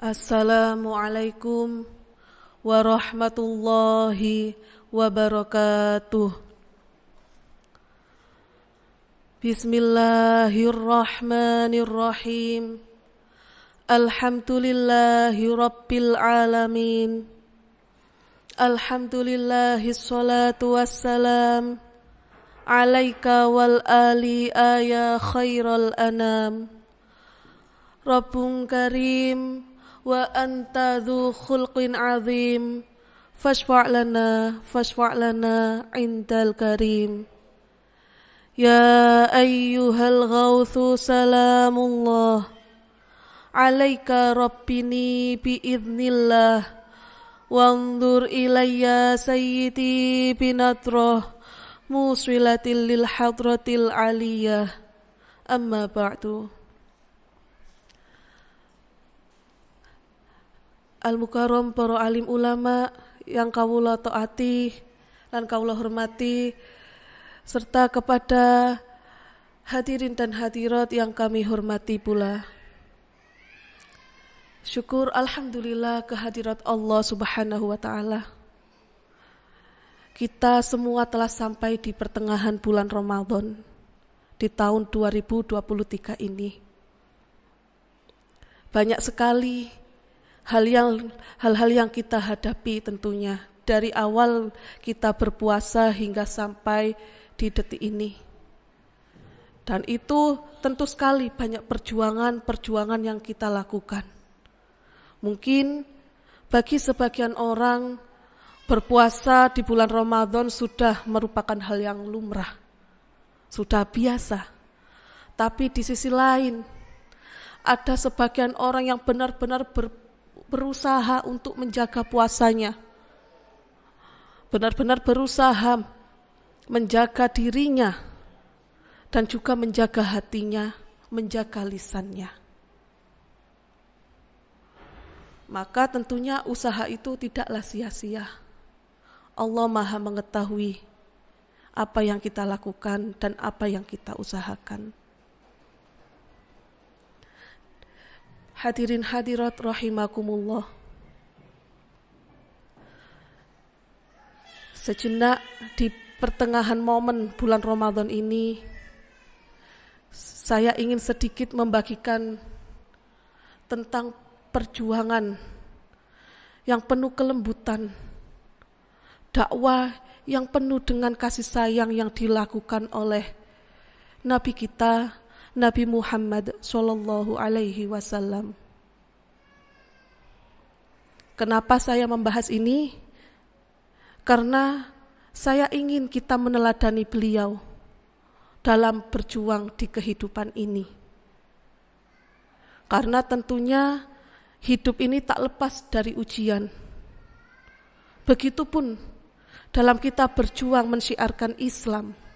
Assalamualaikum warahmatullahi wabarakatuh. Bismillahirrahmanirrahim. Alhamdulillahi rabbil alamin. Alhamdulillahi sholatu wassalam alaika wal ali ya khairal anam. Rabbun karim wa anta dhu khulqin azim fashfa' lana indal karim. Ya ayyuhal ghawthu salamullah alaika rabbini biiznillah wanzur ilayya sayyidi binatrah muswilatil lil hadratil aliyah. Amma ba'du. Al-Mukarram para alim ulama yang kawula taati lan kawula hormati, serta kepada hadirin dan hadirat yang kami hormati pula. Syukur alhamdulillah kehadirat Allah Subhanahu wa taala. Kita semua telah sampai di pertengahan bulan Ramadan di tahun 2023 ini. Banyak sekali hal-hal yang kita hadapi tentunya dari awal kita berpuasa hingga sampai di detik ini. Dan itu tentu sekali banyak perjuangan yang kita lakukan. Mungkin bagi sebagian orang berpuasa di bulan Ramadan sudah merupakan hal yang lumrah, sudah biasa. Tapi di sisi lain ada sebagian orang yang benar-benar berusaha untuk menjaga puasanya, benar-benar berusaha menjaga dirinya dan juga menjaga hatinya, menjaga lisannya. Maka tentunya usaha itu tidaklah sia-sia. Allah Maha mengetahui apa yang kita lakukan dan apa yang kita usahakan. Hadirin hadirat rahimakumullah. Sejenak di pertengahan momen bulan Ramadan ini, saya ingin sedikit membagikan tentang perjuangan yang penuh kelembutan, dakwah yang penuh dengan kasih sayang yang dilakukan oleh Nabi kita, Nabi Muhammad Sallallahu Alaihi Wasallam. Kenapa saya membahas ini? Karena saya ingin kita meneladani beliau dalam berjuang di kehidupan ini. Karena tentunya hidup ini tak lepas dari ujian. Begitupun dalam kita berjuang mensyiarkan Islam.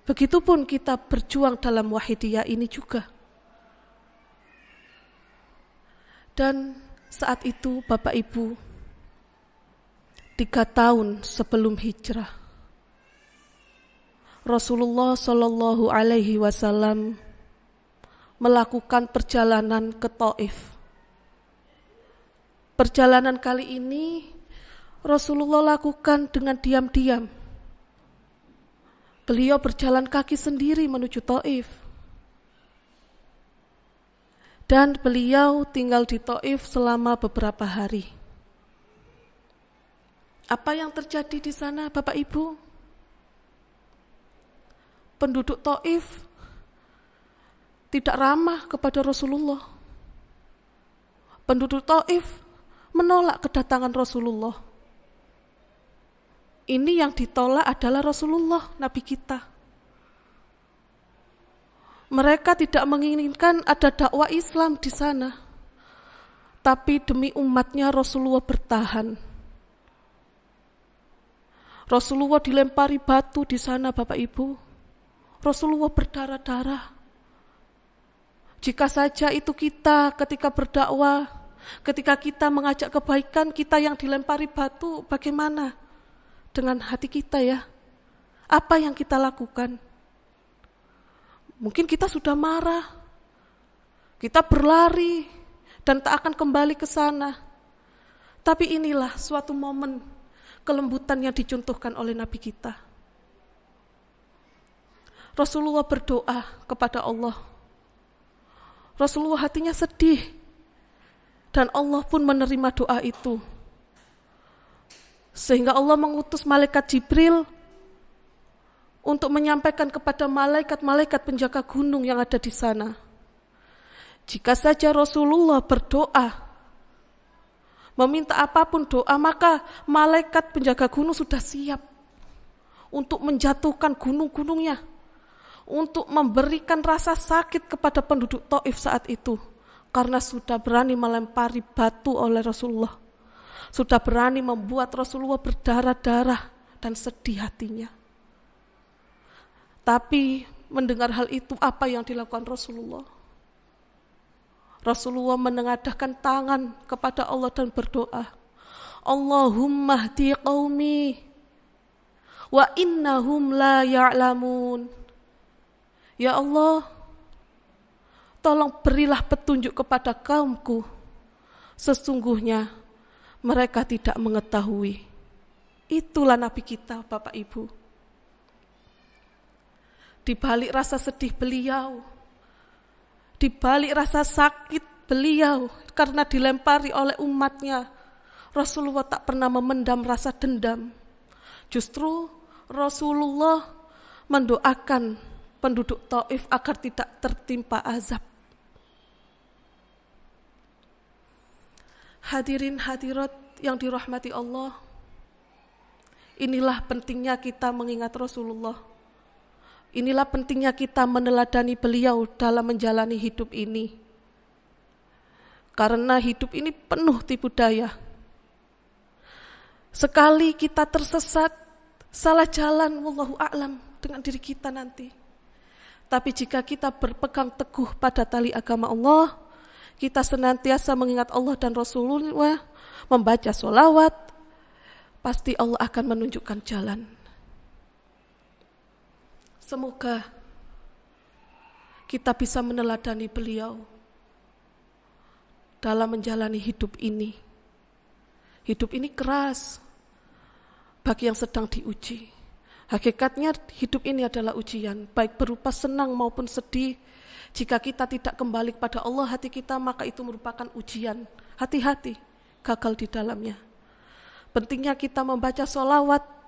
Begitupun kita berjuang dalam wahidiyah ini juga. Dan saat itu Bapak Ibu, 3 tahun sebelum hijrah, Rasulullah Shallallahu Alaihi Wasallam melakukan perjalanan ke Taif. Perjalanan kali ini Rasulullah lakukan dengan diam-diam. Beliau berjalan kaki sendiri menuju Taif. Dan beliau tinggal di Taif selama beberapa hari. Apa yang terjadi di sana, Bapak Ibu? Penduduk Taif tidak ramah kepada Rasulullah. Penduduk Taif menolak kedatangan Rasulullah. Ini yang ditolak adalah Rasulullah, Nabi kita. Mereka tidak menginginkan ada dakwah Islam di sana. Tapi demi umatnya Rasulullah bertahan. Rasulullah dilempari batu di sana, Bapak Ibu. Rasulullah berdarah-darah. Jika saja itu kita ketika berdakwah, ketika kita mengajak kebaikan, kita yang dilempari batu, bagaimana dengan hati kita ya? Apa yang kita lakukan? Mungkin kita sudah marah, kita berlari, dan tak akan kembali ke sana. Tapi inilah suatu momen kelembutan yang dicontohkan oleh Nabi kita. Rasulullah berdoa kepada Allah. Rasulullah hatinya sedih, dan Allah pun menerima doa itu. Sehingga Allah mengutus malaikat Jibril untuk menyampaikan kepada malaikat-malaikat penjaga gunung yang ada di sana. Jika saja Rasulullah berdoa, meminta apapun doa, maka malaikat penjaga gunung sudah siap untuk menjatuhkan gunung-gunungnya, untuk memberikan rasa sakit kepada penduduk Taif saat itu, karena sudah berani melempari batu oleh Rasulullah, sudah berani membuat Rasulullah berdarah-darah dan sedih hatinya. Tapi mendengar hal itu, apa yang dilakukan Rasulullah? Rasulullah menengadahkan tangan kepada Allah dan berdoa, Allahumma hdi qaumi wa innahum la ya'lamun. Ya Allah, tolong berilah petunjuk kepada kaumku, sesungguhnya mereka tidak mengetahui. Itulah Nabi kita, Bapak Ibu. Di balik rasa sedih beliau, di balik rasa sakit beliau karena dilempari oleh umatnya, Rasulullah tak pernah memendam rasa dendam. Justru Rasulullah mendoakan penduduk Taif agar tidak tertimpa azab. Hadirin hadirat yang dirahmati Allah, inilah pentingnya kita mengingat Rasulullah. Inilah pentingnya kita meneladani beliau dalam menjalani hidup ini. Karena hidup ini penuh tipu daya. Sekali kita tersesat, salah jalan, wallahu a'lam, dengan diri kita nanti. Tapi jika kita berpegang teguh pada tali agama Allah, kita senantiasa mengingat Allah dan Rasulullah, membaca sholawat, pasti Allah akan menunjukkan jalan. Semoga kita bisa meneladani beliau dalam menjalani hidup ini. Hidup ini keras bagi yang sedang diuji. Hakikatnya hidup ini adalah ujian, baik berupa senang maupun sedih. Jika kita tidak kembali kepada Allah hati kita, maka itu merupakan ujian. Hati-hati, gagal di dalamnya. Pentingnya kita membaca sholawat,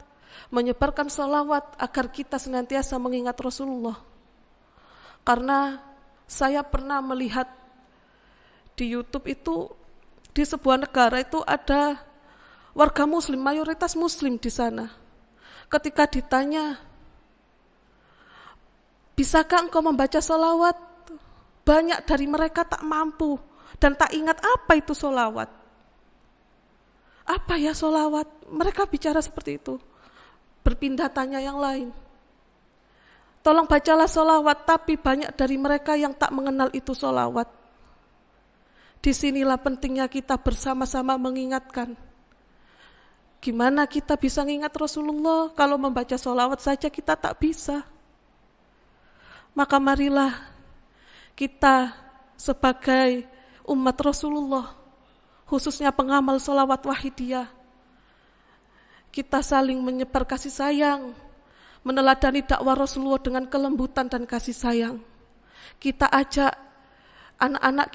menyebarkan sholawat agar kita senantiasa mengingat Rasulullah. Karena saya pernah melihat di YouTube itu, di sebuah negara itu ada warga muslim, mayoritas muslim di sana. Ketika ditanya, bisakah engkau membaca sholawat? Banyak dari mereka tak mampu dan tak ingat apa itu sholawat. Apa ya sholawat? Mereka bicara seperti itu. Berpindah tanya yang lain. Tolong bacalah sholawat, tapi banyak dari mereka yang tak mengenal itu sholawat. Disinilah pentingnya kita bersama-sama mengingatkan. Gimana kita bisa mengingat Rasulullah kalau membaca sholawat saja kita tak bisa? Maka marilah kita sebagai umat Rasulullah, khususnya pengamal sholawat wahidiyah, kita saling menyebar kasih sayang, meneladani dakwah Rasulullah dengan kelembutan dan kasih sayang. Kita ajak anak-anak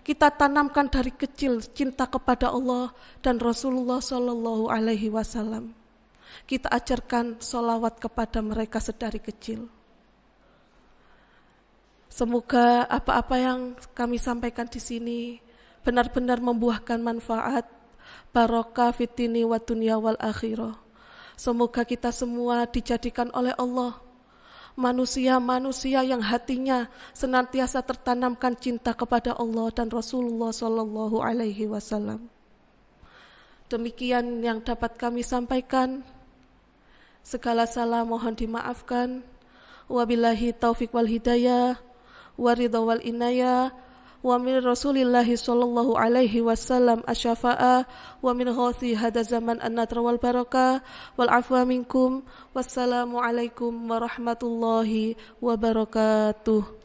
kita tanamkan dari kecil cinta kepada Allah dan Rasulullah Shallallahu Alaihi Wasallam. Kita ajarkan sholawat kepada mereka sedari kecil. Semoga apa-apa yang kami sampaikan di sini benar-benar membuahkan manfaat, barokah fitini wa dunya wal akhirah. Semoga kita semua dijadikan oleh Allah manusia-manusia yang hatinya senantiasa tertanamkan cinta kepada Allah dan Rasulullah Shallallahu Alaihi Wasallam. Demikian yang dapat kami sampaikan. Segala salah mohon dimaafkan. Wabillahi taufiq wal hidayah, waridha wal inayah, wa min Rasulillahi sallallahu alaihi wasallam asyafa'a, wa min ghathi hada zaman an-nadra wal barakah wal afwa minkum. Wassalamu alaikum warahmatullahi wabarakatuh.